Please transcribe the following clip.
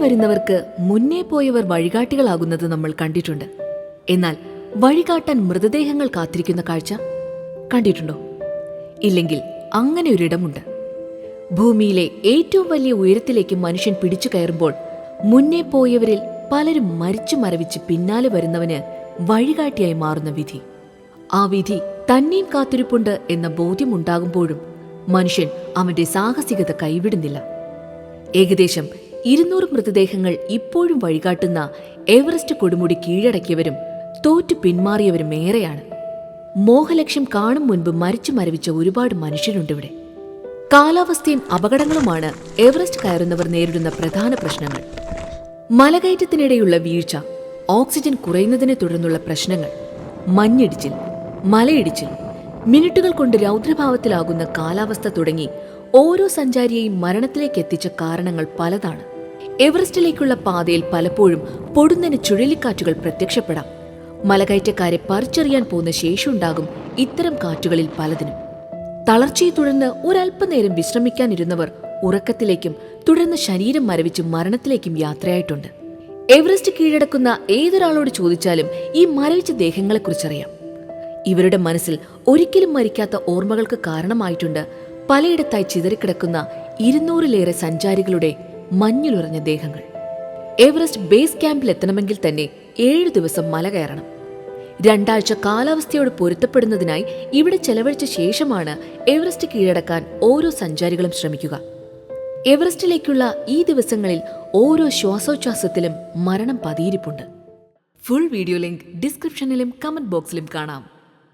വരുന്നവർക്ക് മുന്നേ പോയവർ വഴികാട്ടികളാകുന്നത് നമ്മൾ കണ്ടിട്ടുണ്ട്. എന്നാൽ വഴികാട്ടാൻ മൃതദേഹങ്ങൾ കാത്തിരിക്കുന്ന കാഴ്ച കണ്ടിട്ടുണ്ടോ? ഇല്ലെങ്കിൽ അങ്ങനെ ഒരിടമുണ്ട്. ഭൂമിയിലെ ഏറ്റവും വലിയ ഉയരത്തിലേക്ക് മനുഷ്യൻ പിടിച്ചു കയറുമ്പോൾ മുന്നേ പോയവരിൽ പലരും മരിച്ചു മരവിച്ച് പിന്നാലെ വരുന്നവന് വഴികാട്ടിയായി മാറുന്ന വിധി. ആ വിധി തന്നെയും കാത്തിരിപ്പുണ്ട് എന്ന ബോധ്യമുണ്ടാകുമ്പോഴും മനുഷ്യൻ അവന്റെ സാഹസികത കൈവിടുന്നില്ല. ഏകദേശം 200 മൃതദേഹങ്ങൾ ഇപ്പോഴും വഴികാട്ടുന്ന എവറസ്റ്റ് കൊടുമുടി കീഴടക്കിയവരും തോറ്റു പിന്മാറിയവരും ഏറെയാണ്. മോഹലക്ഷ്യം കാണും മുൻപ് മരിച്ചു മരവിച്ച ഒരുപാട് മനുഷ്യരുണ്ടിവിടെ. കാലാവസ്ഥയും അപകടങ്ങളുമാണ് എവറസ്റ്റ് കയറുന്നവർ നേരിടുന്ന പ്രധാന പ്രശ്നങ്ങൾ. മലകയറ്റത്തിനിടെയുള്ള വീഴ്ച, ഓക്സിജൻ കുറയുന്നതിനെ തുടർന്നുള്ള പ്രശ്നങ്ങൾ, മഞ്ഞിടിച്ചിൽ, മലയിടിച്ചിൽ, മിനിറ്റുകൾ കൊണ്ട് രൗദ്രഭാവത്തിലാകുന്ന കാലാവസ്ഥ തുടങ്ങി ഓരോ സഞ്ചാരിയെയും മരണത്തിലേക്ക് എത്തിച്ച കാരണങ്ങൾ പലതാണ്. എവറസ്റ്റിലേക്കുള്ള പാതയിൽ പലപ്പോഴും പൊടുന്നനെ ചുഴലിക്കാറ്റുകൾ പ്രത്യക്ഷപ്പെടാം. മലകയറ്റക്കാരെ പറിച്ചെറിയാൻ പോകുന്ന ശേഷിയുണ്ടാകും ഇത്തരം കാറ്റുകളിൽ പലതിനും. തളർച്ചയെ തുടർന്ന് ഒരല്പനേരം വിശ്രമിക്കാനിരുന്നവർ ഉറക്കത്തിലേക്കും തുടർന്ന് ശരീരം മരവിച്ച് മരണത്തിലേക്കും യാത്രയായിട്ടുണ്ട്. എവറസ്റ്റ് കീഴടക്കുന്ന ഏതൊരാളോട് ചോദിച്ചാലും ഈ മരവിച്ച ദേഹങ്ങളെക്കുറിച്ചറിയാം. ഇവരുടെ മനസ്സിൽ ഒരിക്കലും മരിക്കാത്ത ഓർമ്മകൾക്ക് കാരണമായിട്ടുണ്ട് പലയിടത്തായി ചിതറിക്കിടക്കുന്ന 200-ലേറെ സഞ്ചാരികളുടെ മഞ്ഞിലുറഞ്ഞ ദേഹങ്ങൾ. എവറസ്റ്റ് ബേസ് ക്യാമ്പിൽ എത്തണമെങ്കിൽ തന്നെ 7 ദിവസം മല കയറണം. 2 ആഴ്ച കാലാവസ്ഥയോട് പൊരുത്തപ്പെടുന്നതിനായി ഇവിടെ ചെലവഴിച്ച ശേഷമാണ് എവറസ്റ്റ് കീഴടക്കാൻ ഓരോ സഞ്ചാരികളും ശ്രമിക്കുക. എവറസ്റ്റിലേക്കുള്ള ഈ ദിവസങ്ങളിൽ ഓരോ ശ്വാസോച്ഛ്വാസത്തിലും മരണം പതിയിരിപ്പുണ്ട്. ഫുൾ വീഡിയോ ലിങ്ക് ഡിസ്ക്രിപ്ഷനിലും കമന്റ് ബോക്സിലും കാണാം.